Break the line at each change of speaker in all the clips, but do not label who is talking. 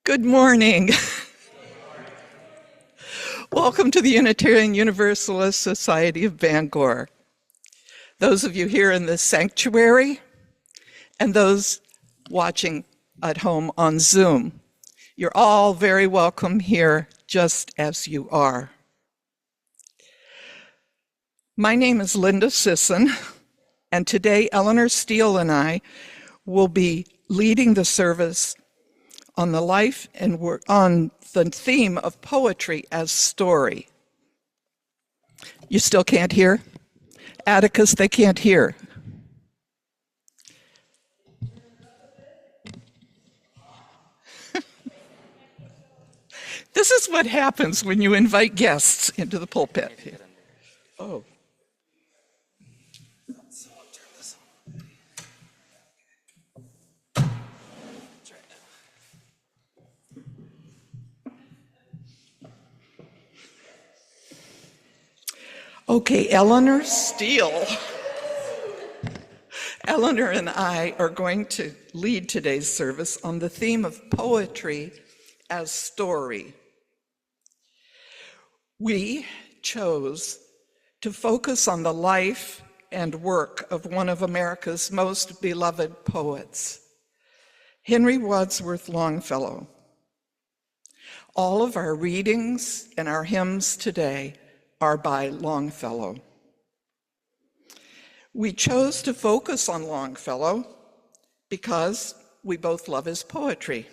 Good morning. Welcome to the Unitarian Universalist Society of Bangor. Those of you here in the sanctuary and those watching at home on Zoom, you're all very welcome here just as you are. My name is Linda Sisson, and today Eleanor Steele and I will be leading the service on the life and work on the theme of poetry as story. You still can't hear? Atticus, they can't hear. This is what happens when you invite guests into the pulpit. Oh. Okay, Eleanor Steele. Eleanor and I are going to lead today's service on the theme of poetry as story. We chose to focus on the life and work of one of America's most beloved poets, Henry Wadsworth Longfellow. All of our readings and our hymns today are by Longfellow. We chose to focus on Longfellow because we both love his poetry,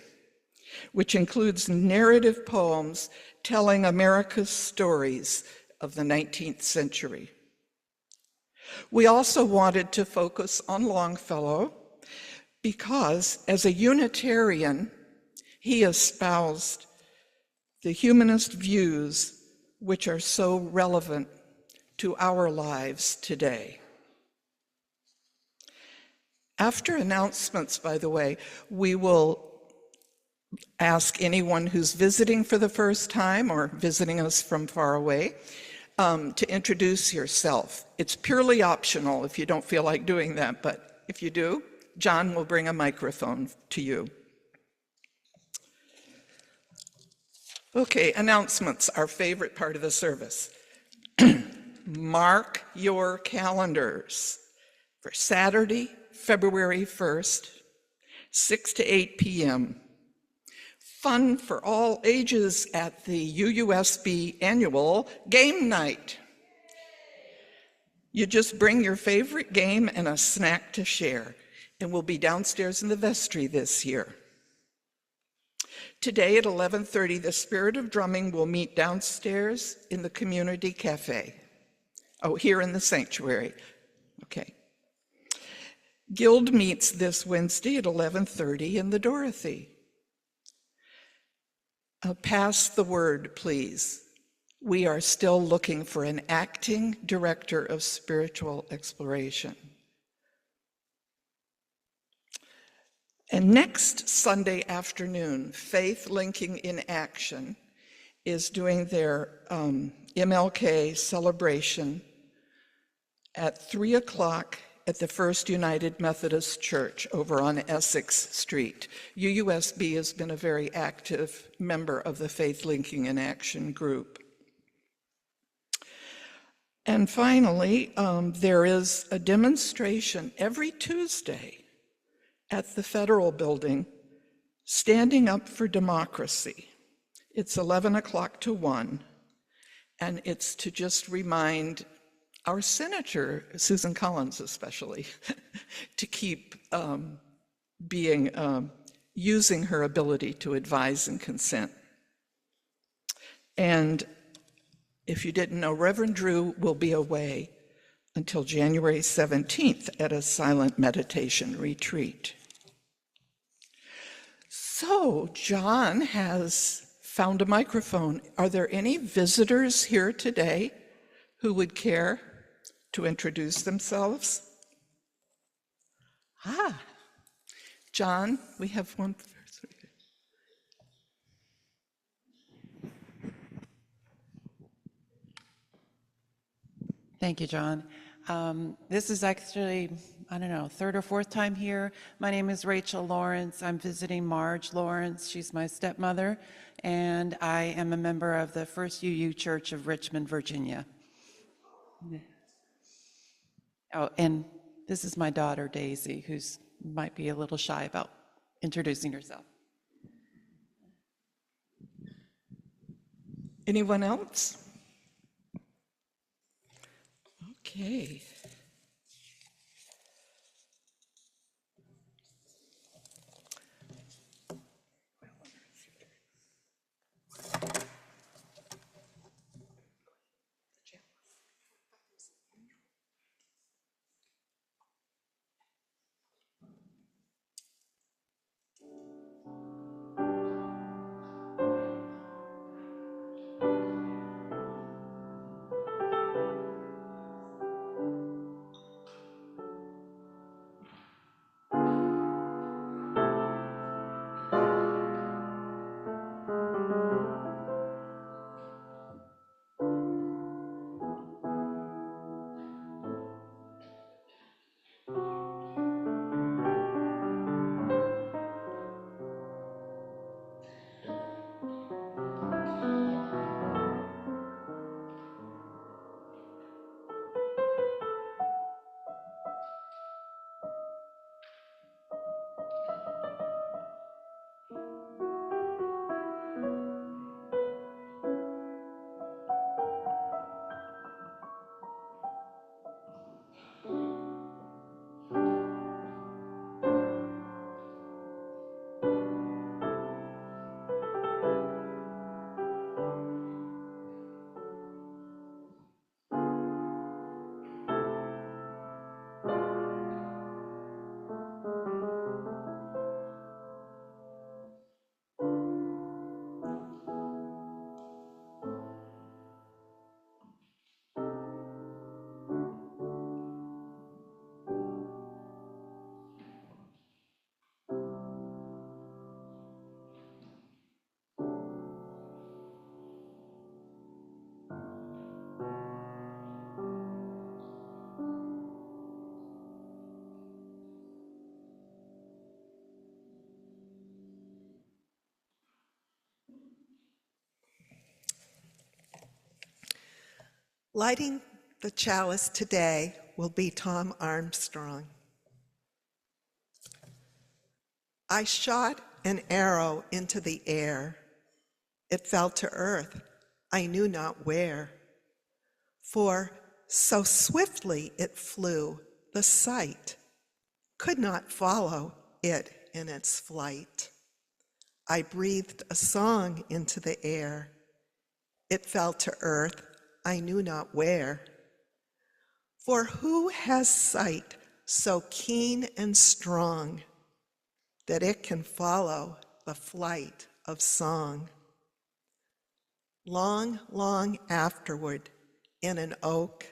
which includes narrative poems telling America's stories of the 19th century. We also wanted to focus on Longfellow because, as a Unitarian, he espoused the humanist views which are so relevant to our lives today. After announcements, by the way, we will ask anyone who's visiting for the first time or visiting us from far away to introduce yourself. It's purely optional if you don't feel like doing that, but if you do, John will bring a microphone to you. Okay, announcements, our favorite part of the service. Mark your calendars for Saturday, February 1st, 6 to 8 p.m. Fun for all ages at the UUSB annual game night. You just bring your favorite game and a snack to share, and we'll be downstairs in the vestry this year. Today at 11:30, the Spirit of Drumming will meet downstairs in the community cafe. Oh, here in the sanctuary. Okay. Guild meets this Wednesday at 11:30 in the Dorothy. Pass the word, please. We are still looking for an acting director of spiritual exploration. And next Sunday afternoon, Faith Linking in Action is doing their MLK celebration at 3 o'clock at the First United Methodist Church over on Essex Street. UUSB has been a very active member of the Faith Linking in Action group. And finally, there is a demonstration every Tuesday at the Federal Building, Standing Up for Democracy. It's 11 o'clock to 1, and it's to just remind our Senator, Susan Collins especially, to keep using her ability to advise and consent. And if you didn't know, Reverend Drew will be away until January 17th at a silent meditation retreat. So John has found a microphone. Are there any visitors here today who would care to introduce themselves? John, we have one first.
Thank you, John. This is actually I don't know, third or fourth time here. My name is Rachel Lawrence. I'm visiting Marge Lawrence. She's my stepmother, and I am a member of the First UU Church of Richmond, Virginia. Oh, and this is my daughter, Daisy, who's might be a little shy about introducing herself.
Anyone else? Okay.
Lighting the chalice today will be Tom Armstrong. I shot an arrow into the air. It fell to earth, I knew not where. For so swiftly it flew, the sight could not follow it in its flight. I breathed a song into the air. It fell to earth, I knew not where. For who has sight so keen and strong that it can follow the flight of song? Long, long afterward, in an oak,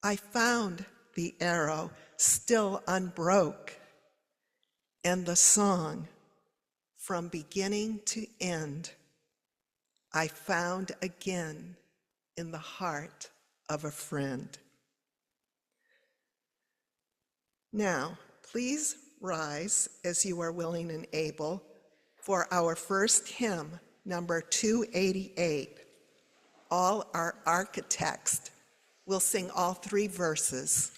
I found the arrow still unbroke, and the song from beginning to end I found again in the heart of a friend. Now, please rise as you are willing and able for our first hymn, number 288. All our architects will sing all 3 verses.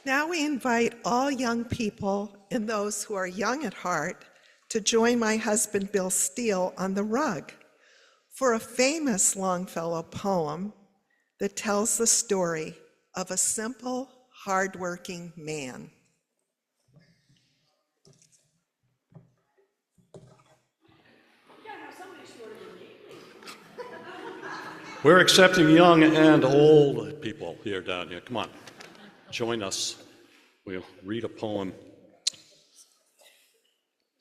Now we invite all young people and those who are young at heart to join my husband Bill Steele on the rug for a famous Longfellow poem that tells the story of a simple, hardworking man.
We're accepting young and old people here down here. Come on, join us. We'll read a poem.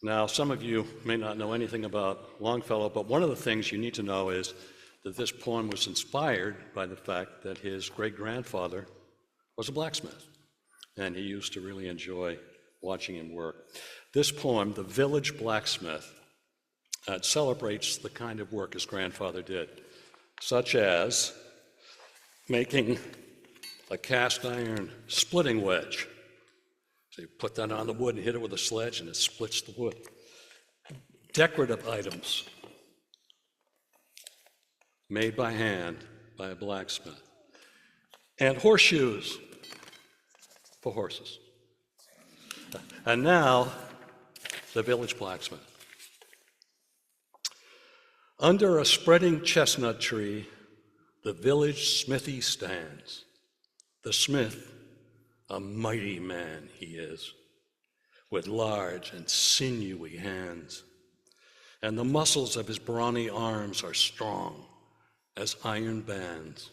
Now, some of you may not know anything about Longfellow, but one of the things you need to know is that this poem was inspired by the fact that his great-grandfather was a blacksmith, and he used to really enjoy watching him work. This poem, The Village Blacksmith, celebrates the kind of work his grandfather did, such as making a cast iron splitting wedge. So you put that on the wood and hit it with a sledge and it splits the wood. Decorative items made by hand by a blacksmith. And horseshoes for horses. And now, the village blacksmith. Under a spreading chestnut tree, the village smithy stands. The smith, a mighty man he is, with large and sinewy hands. And the muscles of his brawny arms are strong as iron bands.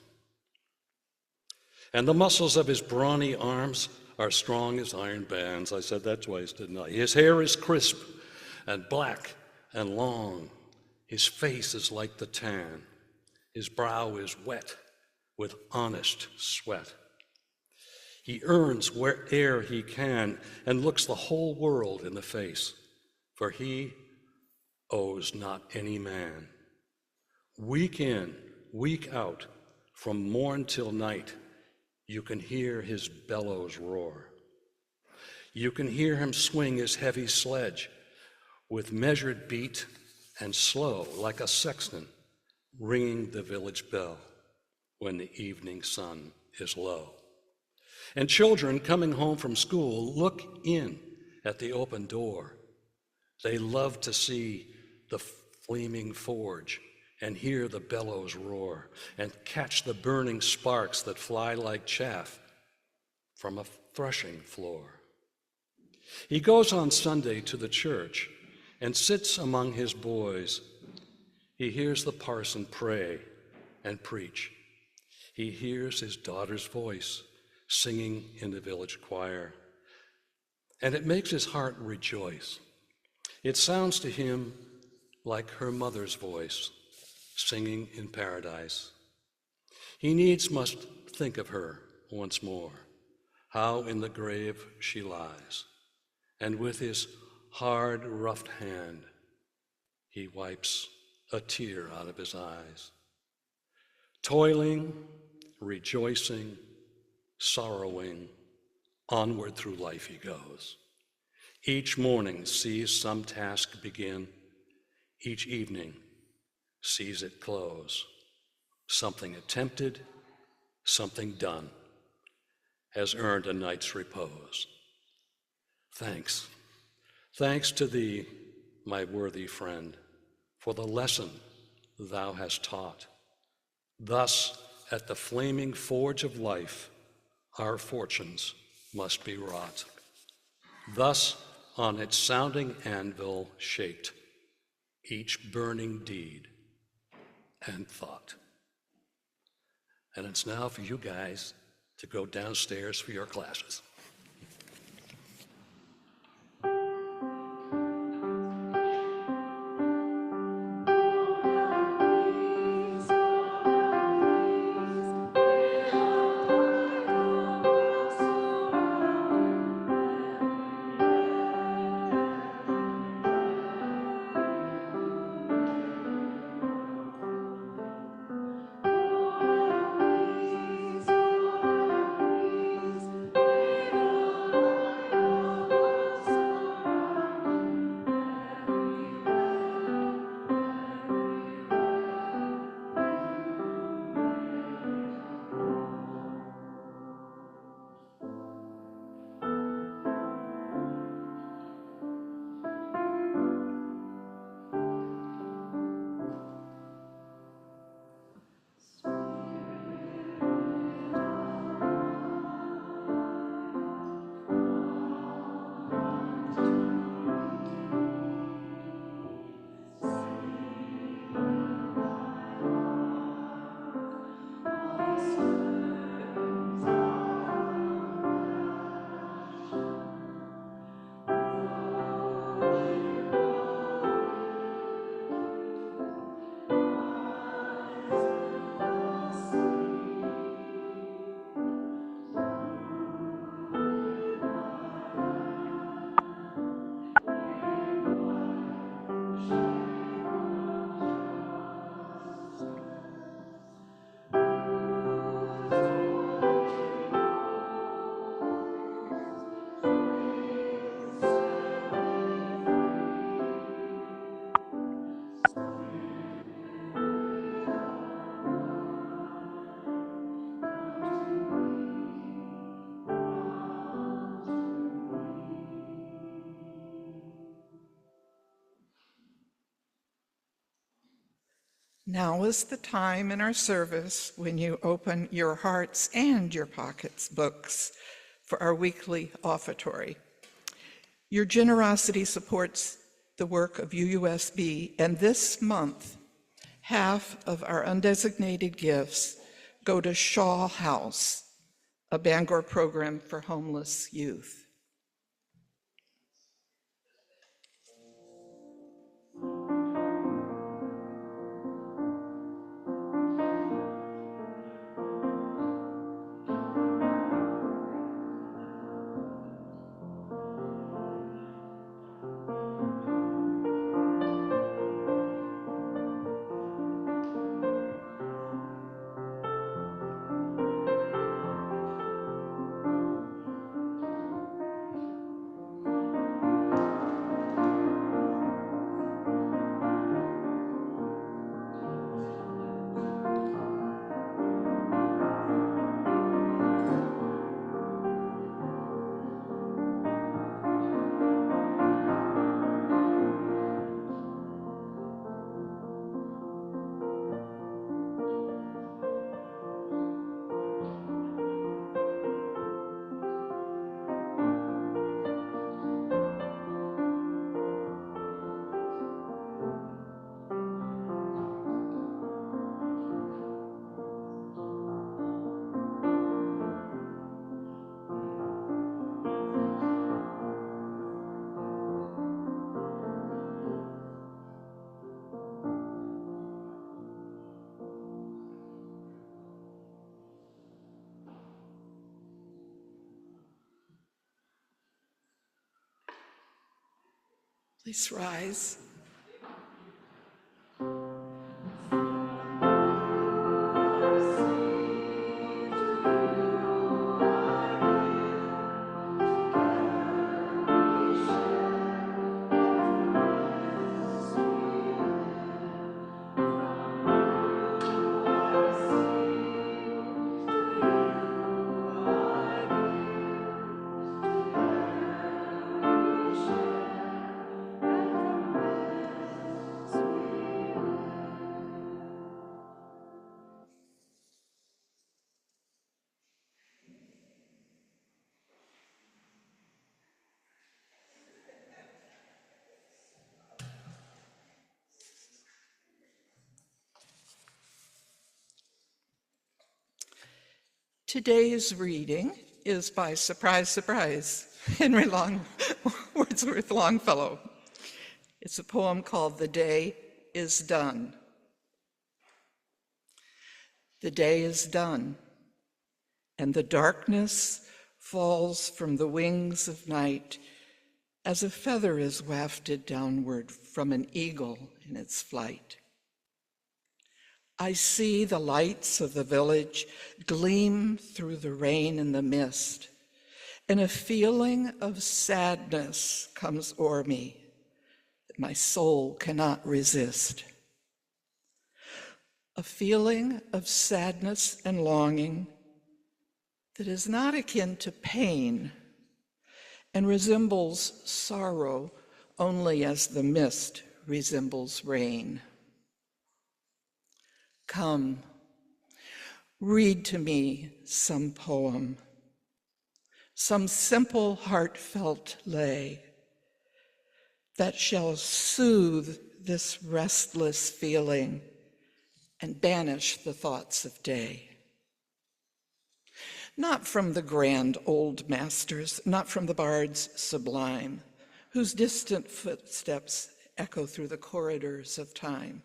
And the muscles of his brawny arms are strong as iron bands. I said that twice, didn't I? His hair is crisp and black and long. His face is like the tan. His brow is wet with honest sweat. He earns where'er he can and looks the whole world in the face, for he owes not any man. Week in, week out, from morn till night, you can hear his bellows roar. You can hear him swing his heavy sledge with measured beat and slow, like a sexton, ringing the village bell when the evening sun is low. And children coming home from school look in at the open door. They love to see the flaming forge and hear the bellows roar and catch the burning sparks that fly like chaff from a threshing floor. He goes on Sunday to the church and sits among his boys. He hears the parson pray and preach. He hears his daughter's voice singing in the village choir, and it makes his heart rejoice. It sounds to him like her mother's voice singing in paradise. He needs must think of her once more, how in the grave she lies, and with his hard, roughed hand, he wipes a tear out of his eyes. Toiling, rejoicing, sorrowing, onward through life he goes. Each morning sees some task begin. Each evening sees it close. Something attempted, something done, has earned a night's repose. Thanks. Thanks to thee, my worthy friend, for the lesson thou hast taught. Thus, at the flaming forge of life, our fortunes must be wrought. Thus, on its sounding anvil shaped, each burning deed and thought. And it's now for you guys to go downstairs for your classes.
Now is the time in our service when you open your hearts and your pockets books for our weekly offertory. Your generosity supports the work of UUSB, and this month, half of our undesignated gifts go to Shaw House, a Bangor program for homeless youth. Please rise. Today's reading is by surprise, Henry Wordsworth Longfellow. It's a poem called "The Day is Done." The day is done, and the darkness falls from the wings of night as a feather is wafted downward from an eagle in its flight. I see the lights of the village gleam through the rain and the mist, and a feeling of sadness comes o'er me that my soul cannot resist. A feeling of sadness and longing that is not akin to pain and resembles sorrow only as the mist resembles rain. Come, read to me some poem, some simple heartfelt lay that shall soothe this restless feeling and banish the thoughts of day. Not from the grand old masters, not from the bards sublime, whose distant footsteps echo through the corridors of time.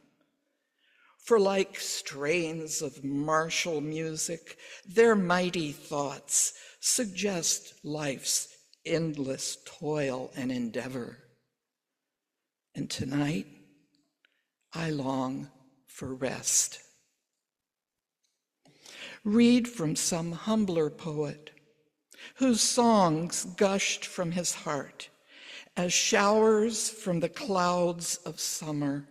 For like strains of martial music, their mighty thoughts suggest life's endless toil and endeavor. And tonight, I long for rest. Read from some humbler poet, whose songs gushed from his heart as showers from the clouds of summer,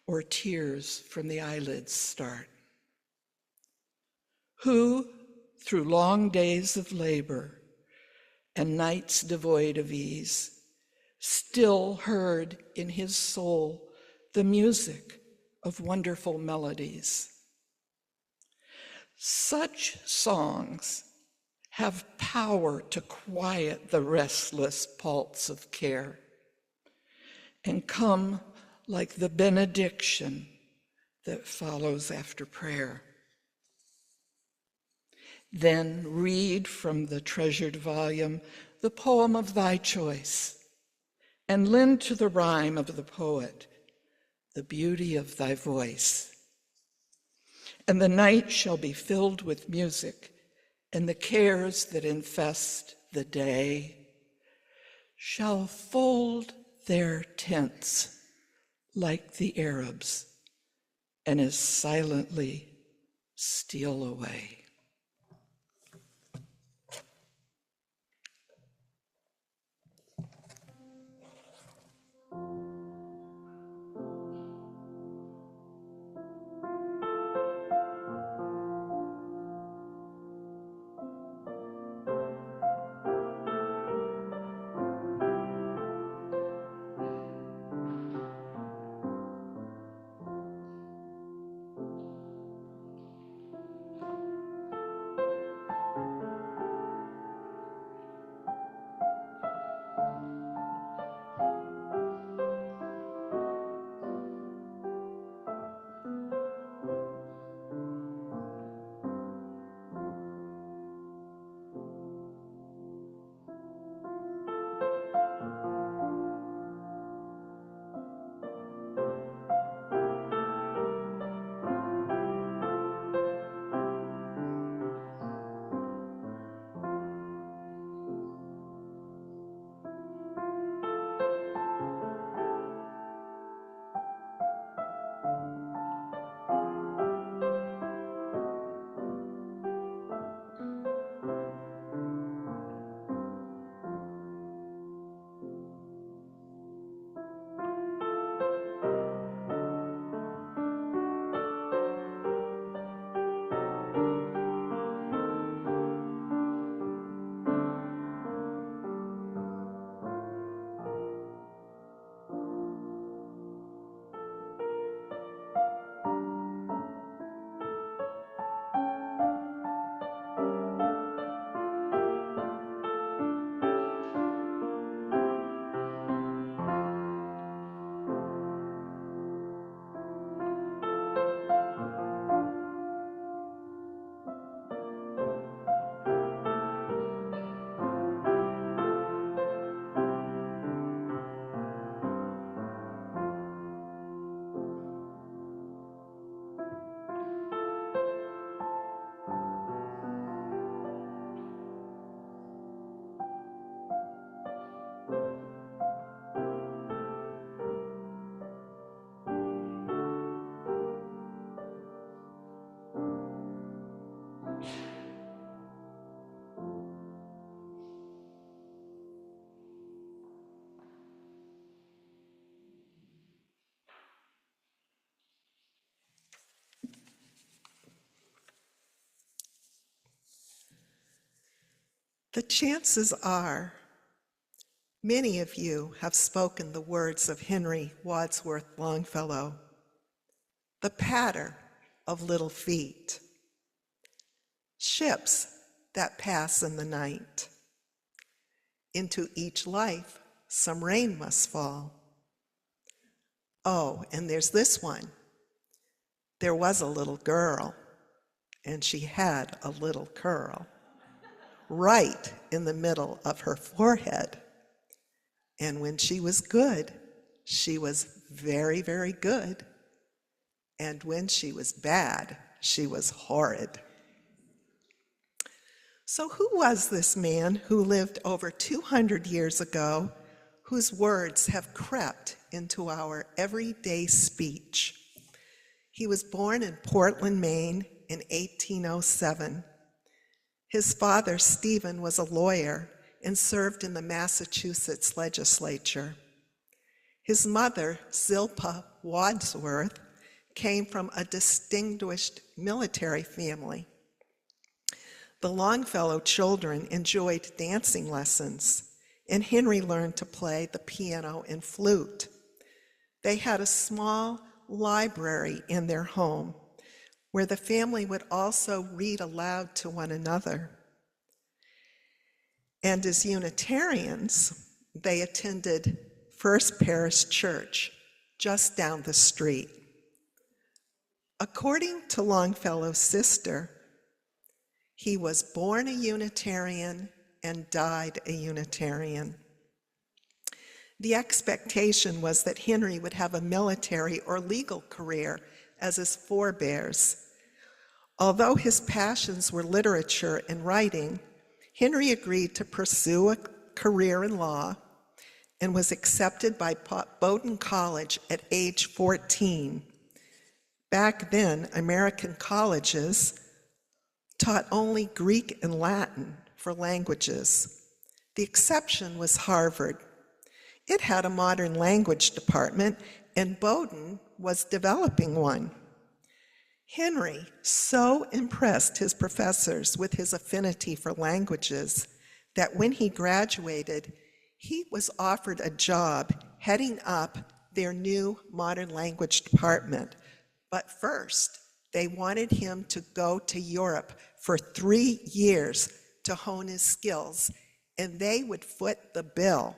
or tears from the eyelids start. Who, through long days of labor and nights devoid of ease, still heard in his soul the music of wonderful melodies. Such songs have power to quiet the restless pulse of care and come like the benediction that follows after prayer. Then read from the treasured volume the poem of thy choice, and lend to the rhyme of the poet the beauty of thy voice. And the night shall be filled with music, and the cares that infest the day shall fold their tents like the Arabs, and as silently steal away.
The chances are many of you have spoken the words of Henry Wadsworth Longfellow, the patter of little feet, ships that pass in the night. Into each life some rain must fall. Oh, and there's this one. There was a little girl, and she had a little curl right in the middle of her forehead. And when she was good, she was very, very good. And when she was bad, she was horrid. So who was this man who lived over 200 years ago, whose words have crept into our everyday speech? He was born in Portland, Maine in 1807. His father, Stephen, was a lawyer and served in the Massachusetts legislature. His mother, Zilpah Wadsworth, came from a distinguished military family. The Longfellow children enjoyed dancing lessons, and Henry learned to play the piano and flute. They had a small library in their home, where the family would also read aloud to one another. And as Unitarians, they attended First Parish Church, just down the street. According to Longfellow's sister, he was born a Unitarian and died a Unitarian. The expectation was that Henry would have a military or legal career as his forebears. Although his passions were literature and writing, Henry agreed to pursue a career in law and was accepted by Bowdoin College at age 14. Back then, American colleges taught only Greek and Latin for languages. The exception was Harvard. It had a modern language department, and Bowdoin was developing one. Henry so impressed his professors with his affinity for languages that when he graduated, he was offered a job heading up their new modern language department. But first, they wanted him to go to Europe for 3 years to hone his skills, and they would foot the bill.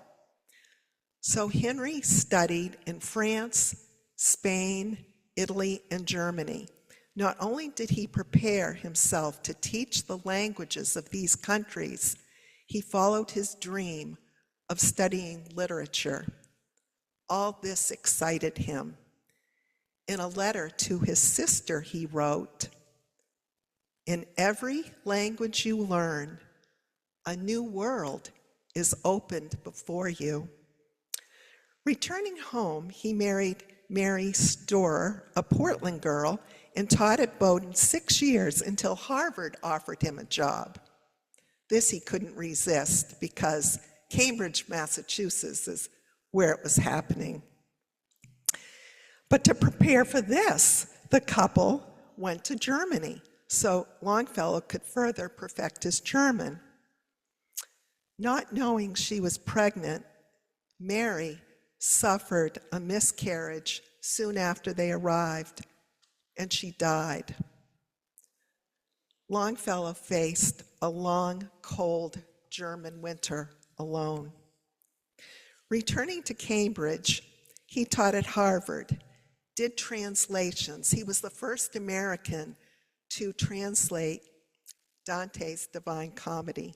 So Henry studied in France, Spain, Italy, and Germany. Not only did he prepare himself to teach the languages of these countries, he followed his dream of studying literature. All this excited him. In a letter to his sister, he wrote, "In every language you learn, a new world is opened before you." Returning home, he married Mary Storer, a Portland girl, and taught at Bowdoin 6 years until Harvard offered him a job. This he couldn't resist because Cambridge, Massachusetts is where it was happening. But to prepare for this, the couple went to Germany so Longfellow could further perfect his German. Not knowing she was pregnant, Mary suffered a miscarriage soon after they arrived, and she died. Longfellow faced a long, cold German winter alone. Returning to Cambridge, he taught at Harvard, did translations. He was the first American to translate Dante's Divine Comedy.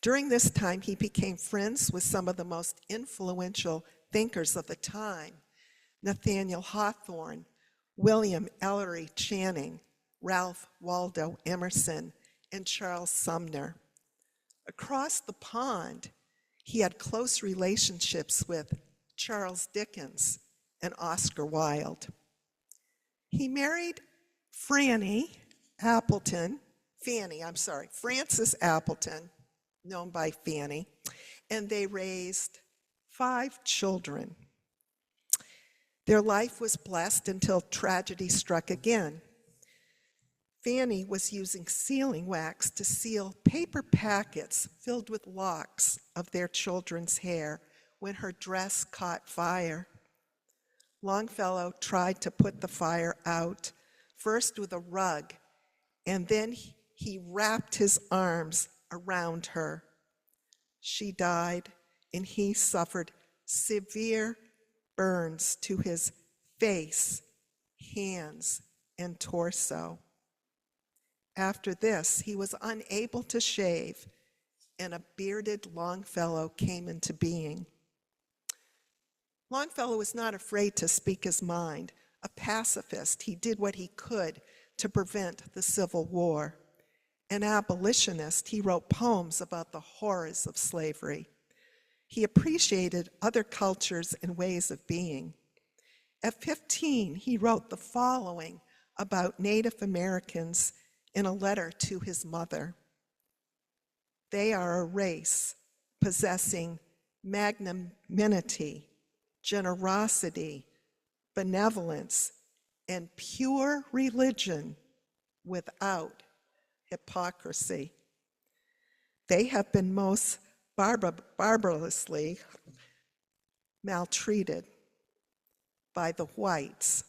During this time, he became friends with some of the most influential thinkers of the time: Nathaniel Hawthorne, William Ellery Channing, Ralph Waldo Emerson, and Charles Sumner. Across the pond, he had close relationships with Charles Dickens and Oscar Wilde. He married Frances Appleton, known by Fanny, and they raised 5 children. Their life was blessed until tragedy struck again. Fanny was using sealing wax to seal paper packets filled with locks of their children's hair when her dress caught fire. Longfellow tried to put the fire out, first with a rug, and then he wrapped his arms around her. She died, and he suffered severe burns to his face, hands, and torso. After this, he was unable to shave, and a bearded Longfellow came into being. Longfellow was not afraid to speak his mind. A pacifist, he did what he could to prevent the Civil War. An abolitionist, he wrote poems about the horrors of slavery. He appreciated other cultures and ways of being. At 15, he wrote the following about Native Americans in a letter to his mother. They are a race possessing magnanimity, generosity, benevolence, and pure religion without hypocrisy. They have been most barbarously maltreated. by the whites,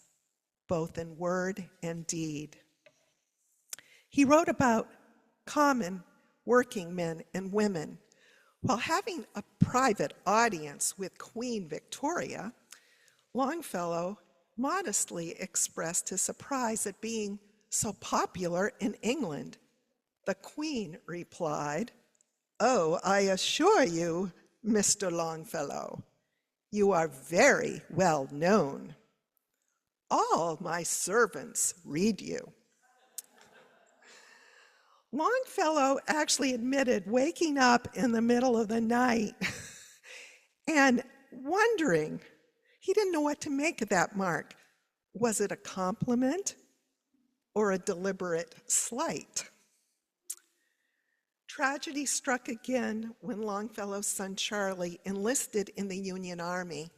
both in word and deed. He wrote about common working men and women. While having a private audience with Queen Victoria, Longfellow modestly expressed his surprise at being so popular in England. The Queen replied, "Oh, I assure you, Mr. Longfellow, you are very well known. All my servants read you." Longfellow actually admitted waking up in the middle of the night and wondering, he didn't know what to make of that mark. Was it a compliment or a deliberate slight? Tragedy struck again when Longfellow's son Charlie enlisted in the Union Army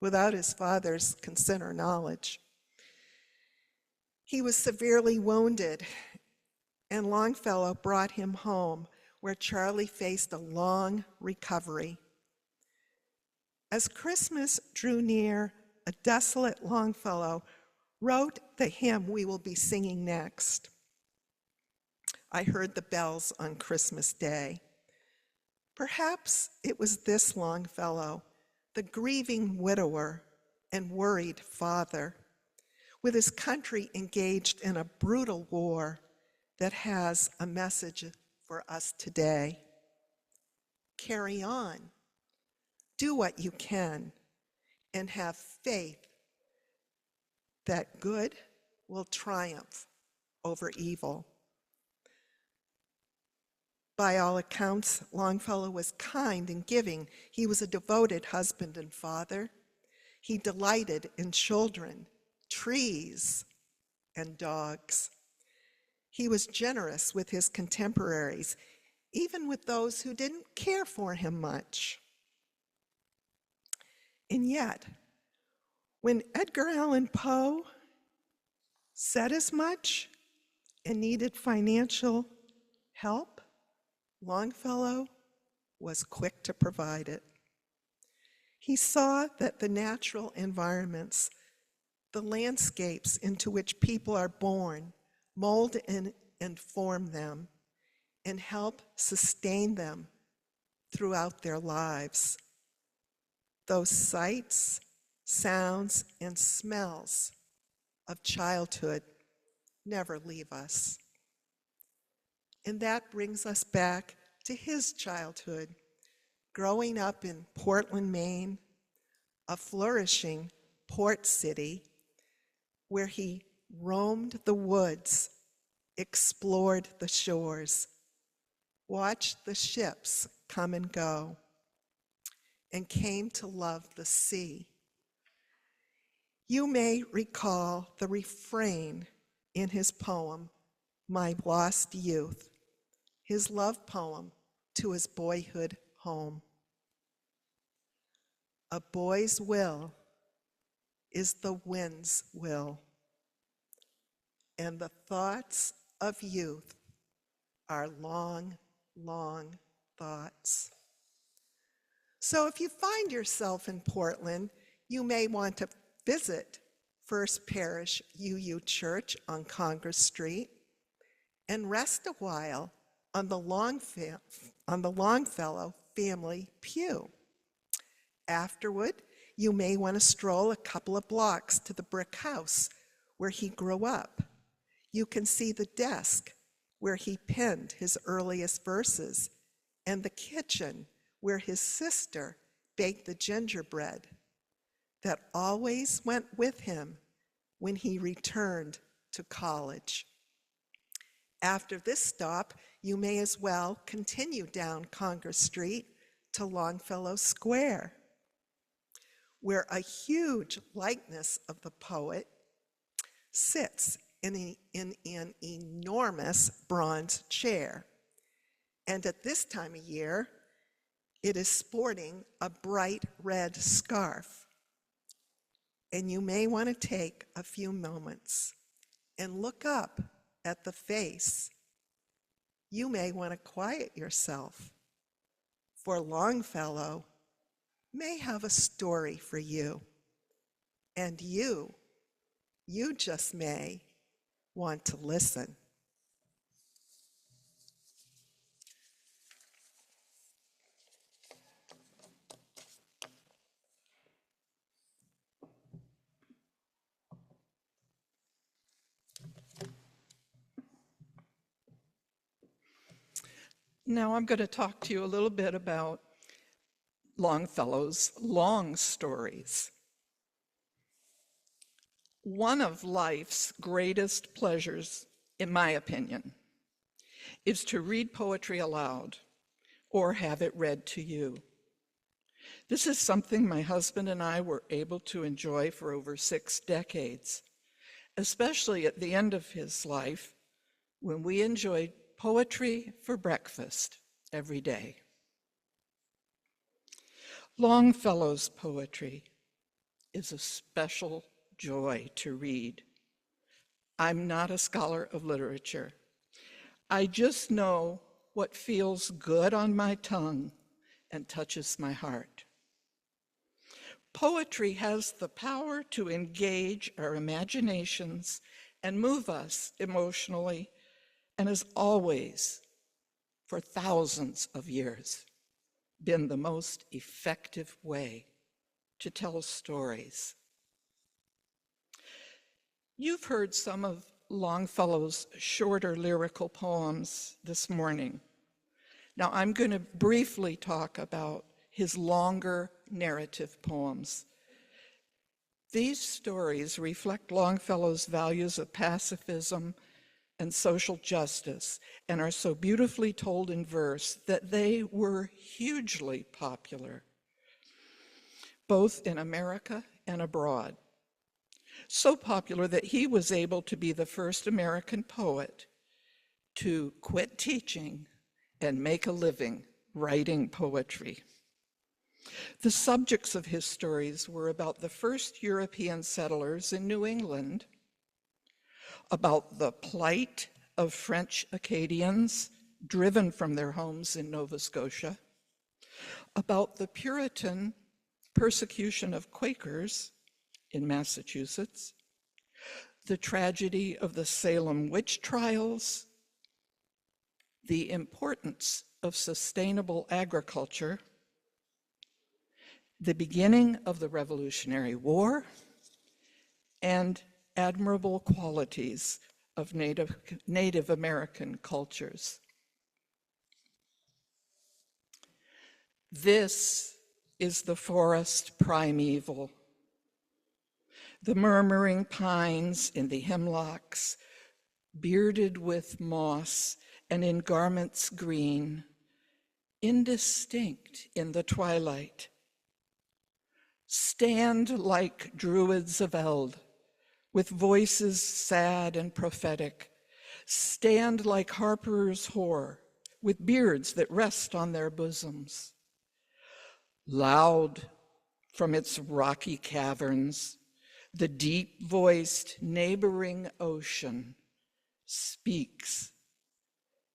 without his father's consent or knowledge. He was severely wounded, and Longfellow brought him home, where Charlie faced a long recovery. As Christmas drew near, a desolate Longfellow wrote the hymn we will be singing next. I heard the bells on Christmas Day. Perhaps it was this Longfellow, the grieving widower and worried father, with his country engaged in a brutal war, that has a message for us today. Carry on, do what you can, and have faith that good will triumph over evil. By all accounts, Longfellow was kind and giving. He was a devoted husband and father. He delighted in children, trees, and dogs. He was generous with his contemporaries, even with those who didn't care for him much. And yet, when Edgar Allan Poe said as much and needed financial help, Longfellow was quick to provide it. He saw that the natural environments, the landscapes into which people are born, mold and form them, and help sustain them throughout their lives. Those sights, sounds, and smells of childhood never leave us. And that brings us back to his childhood, growing up in Portland, Maine, a flourishing port city where he roamed the woods, explored the shores, watched the ships come and go, and came to love the sea. You may recall the refrain in his poem, My Lost Youth, his love poem to his boyhood home. A boy's will is the wind's will, and the thoughts of youth are long, long thoughts. So if you find yourself in Portland, you may want to visit First Parish UU Church on Congress Street and rest a while on the Longfellow family pew. Afterward, you may want to stroll a couple of blocks to the brick house where he grew up. You can see the desk where he penned his earliest verses and the kitchen where his sister baked the gingerbread that always went with him when he returned to college. After this stop, you may as well continue down Congress Street to Longfellow Square, where a huge likeness of the poet sits in an enormous bronze chair. And at this time of year, it is sporting a bright red scarf. And you may want to take a few moments and look up at the face. You may want to quiet yourself, for Longfellow may have a story for you And you just may want to listen.
Now I'm going to talk to you a little bit about Longfellow's long stories. One of life's greatest pleasures, in my opinion, is to read poetry aloud or have it read to you. This is something my husband and I were able to enjoy for over 6 decades, especially at the end of his life when we enjoyed poetry for breakfast every day. Longfellow's poetry is a special joy to read. I'm not a scholar of literature. I just know what feels good on my tongue and touches my heart. Poetry has the power to engage our imaginations and move us emotionally, and has always, for thousands of years, been the most effective way to tell stories. You've heard some of Longfellow's shorter lyrical poems this morning. Now I'm going to briefly talk about his longer narrative poems. These stories reflect Longfellow's values of pacifism and social justice, and are so beautifully told in verse that they were hugely popular, both in America and abroad. So popular that he was able to be the first American poet to quit teaching and make a living writing poetry. The subjects of his stories were about the first European settlers in New England, about the plight of French Acadians driven from their homes in Nova Scotia, about the Puritan persecution of Quakers in Massachusetts, the tragedy of the Salem witch trials, the importance of sustainable agriculture, the beginning of the Revolutionary War, and admirable qualities of Native American cultures. This is the forest primeval. The murmuring pines in the hemlocks, bearded with moss and in garments green, indistinct in the twilight, stand like druids of eld, with voices sad and prophetic, stand like harpers hoar, with beards that rest on their bosoms. Loud from its rocky caverns, the deep-voiced neighboring ocean speaks,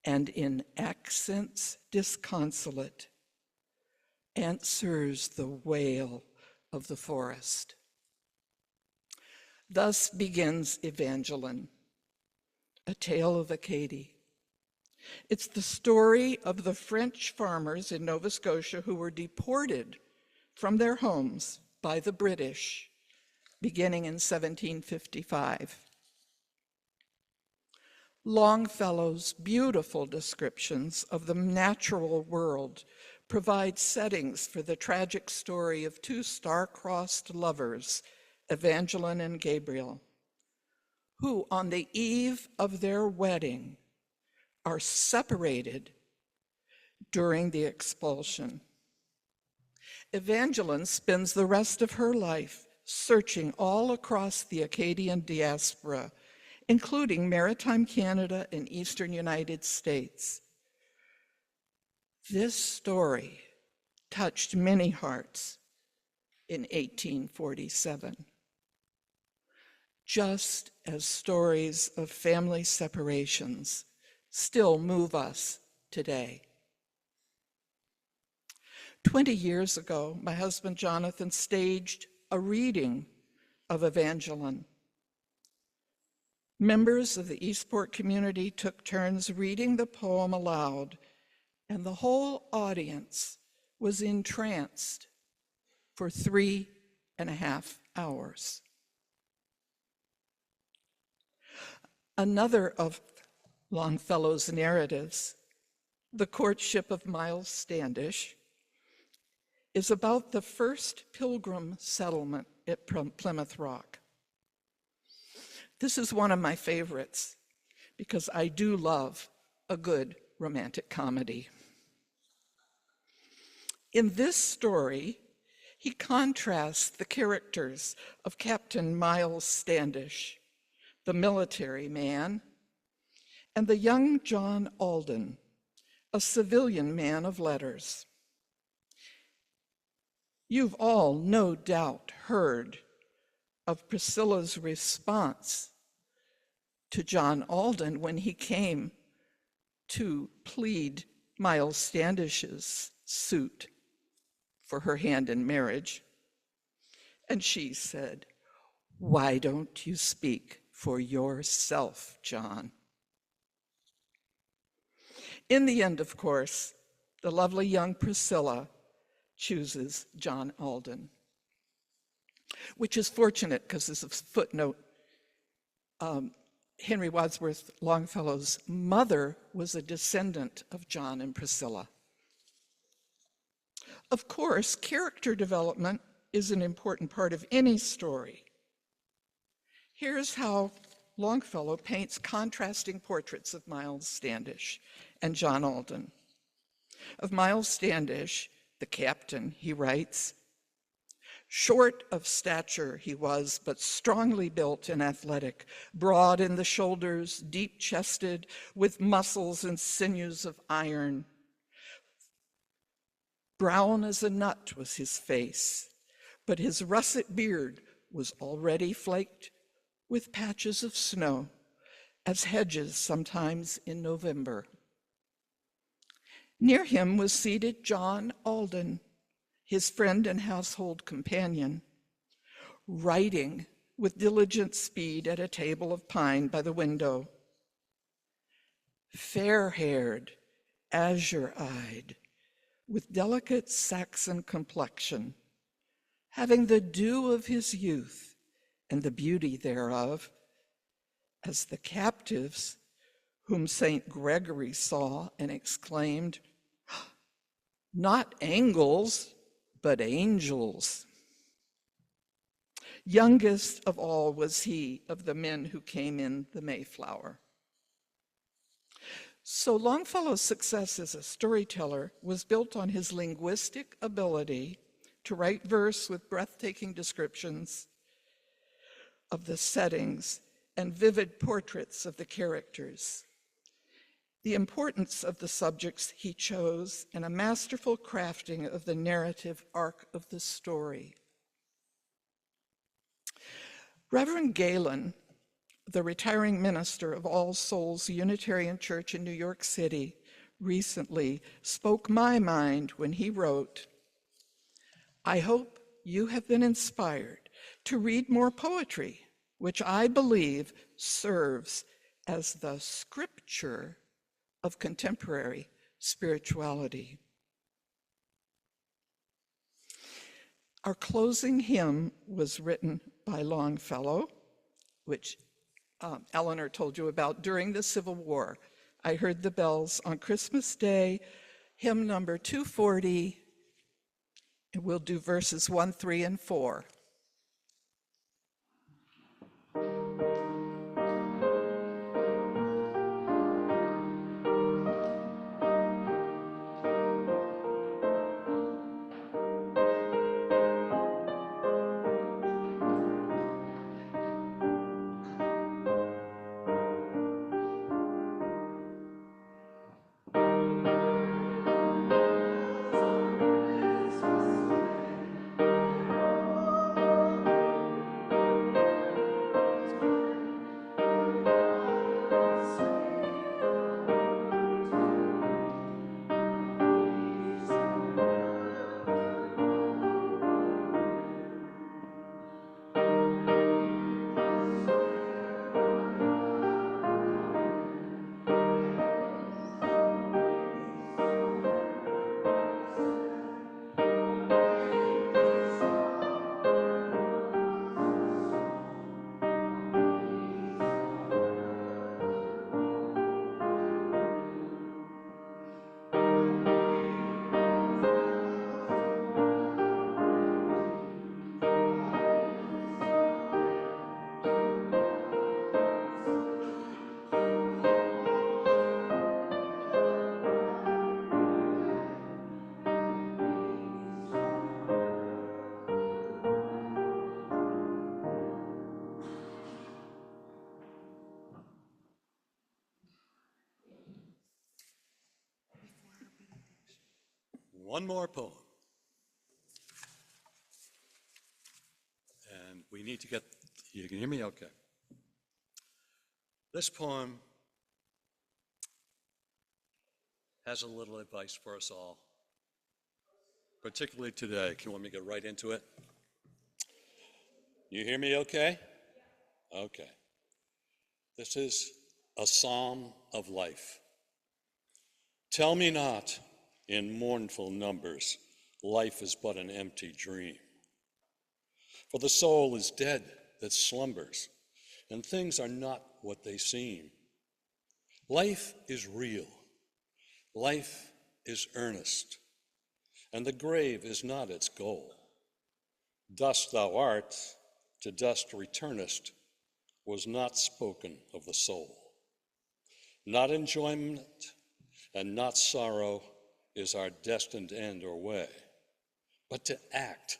and in accents disconsolate, answers the wail of the forest. Thus begins Evangeline, a tale of Acadie. It's the story of the French farmers in Nova Scotia who were deported from their homes by the British, beginning in 1755. Longfellow's beautiful descriptions of the natural world provide settings for the tragic story of 2 star-crossed lovers, Evangeline and Gabriel, who on the eve of their wedding are separated during the expulsion. Evangeline spends the rest of her life searching all across the Acadian diaspora, including maritime Canada and eastern United States. This story touched many hearts in 1847, just as stories of family separations still move us today. 20 years ago, my husband Jonathan staged a reading of Evangeline. Members of the Eastport community took turns reading the poem aloud, and the whole audience was entranced for 3.5 hours. Another of Longfellow's narratives, The Courtship of Miles Standish, is about the first Pilgrim settlement at Plymouth Rock. This is one of my favorites because I do love a good romantic comedy. In this story, he contrasts the characters of Captain Miles Standish, the military man, and the young John Alden, a civilian man of letters. You've all no doubt heard of Priscilla's response to John Alden when he came to plead Miles Standish's suit for her hand in marriage. And she said, "Why don't you speak for yourself, John?" In the end, of course, the lovely young Priscilla chooses John Alden, which is fortunate because, as a footnote, Henry Wadsworth Longfellow's mother was a descendant of John and Priscilla. Of course, character development is an important part of any story. Here's how Longfellow paints contrasting portraits of Miles Standish and John Alden. Of Miles Standish, the captain, he writes, "Short of stature he was, but strongly built and athletic, broad in the shoulders, deep-chested, with muscles and sinews of iron. Brown as a nut was his face, but his russet beard was already flaked with patches of snow, as hedges sometimes in November. Near him was seated John Alden, his friend and household companion, writing with diligent speed at a table of pine by the window. Fair-haired, azure-eyed, with delicate Saxon complexion, having the dew of his youth and the beauty thereof, as the captives whom St. Gregory saw and exclaimed, 'Not angles, but angels.' Youngest of all was he of the men who came in the Mayflower." So Longfellow's success as a storyteller was built on his linguistic ability to write verse with breathtaking descriptions of the settings and vivid portraits of the characters, the importance of the subjects he chose, and a masterful crafting of the narrative arc of the story. Reverend Galen, the retiring minister of All Souls Unitarian Church in New York City, recently spoke my mind when he wrote, "I hope you have been inspired to read more poetry, which I believe serves as the scripture of contemporary spirituality." Our closing hymn was written by Longfellow, which Eleanor told you about during the Civil War. I heard the bells on Christmas Day, hymn number 240, and we'll do verses 1, 3, and 4.
one more poem. And we need to get, you can hear me? Okay. This poem has a little advice for us all, particularly today. Can you want me to get right into it? You hear me okay? Okay. This is a psalm of life. Tell me not in mournful numbers, life is but an empty dream. For the soul is dead that slumbers, and things are not what they seem. Life is real. Life is earnest, and the grave is not its goal. Dust thou art, to dust returnest, was not spoken of the soul. Not enjoyment and not sorrow is our destined end or way, but to act,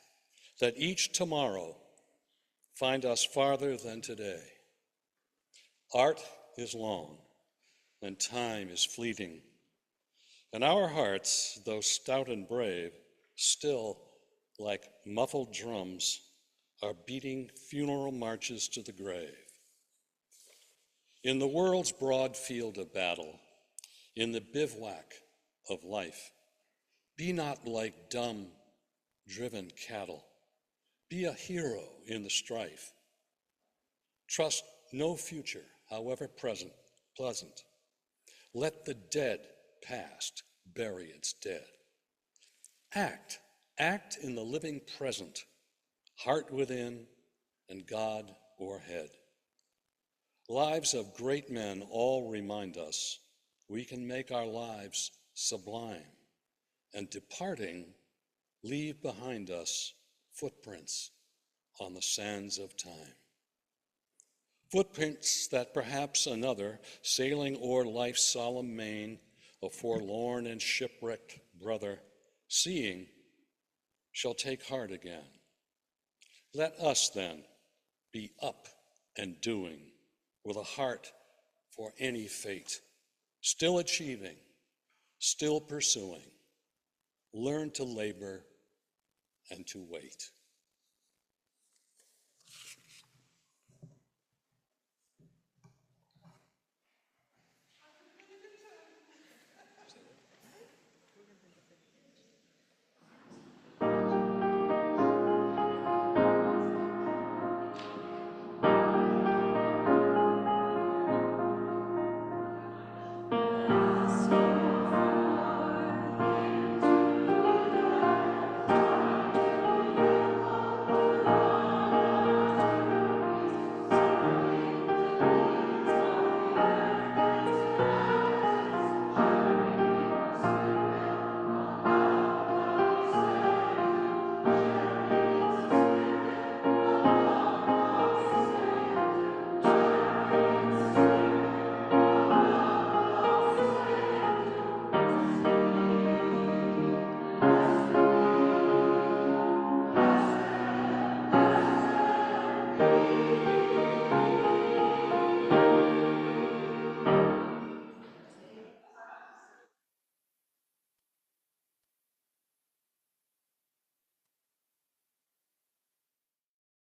that each tomorrow find us farther than today. Art is long, and time is fleeting, and our hearts, though stout and brave, still, like muffled drums, are beating funeral marches to the grave. In the world's broad field of battle, in the bivouac of life, be not like dumb, driven cattle. Be a hero in the strife. Trust no future, however pleasant. Let the dead past bury its dead. Act in the living present, heart within and God o'erhead. Lives of great men all remind us we can make our lives sublime, and departing, leave behind us footprints on the sands of time. Footprints that perhaps another, sailing o'er life's solemn main, a forlorn and shipwrecked brother, seeing, shall take heart again. Let us then be up and doing, with a heart for any fate, still achieving, still pursuing. Learn to labor and to wait.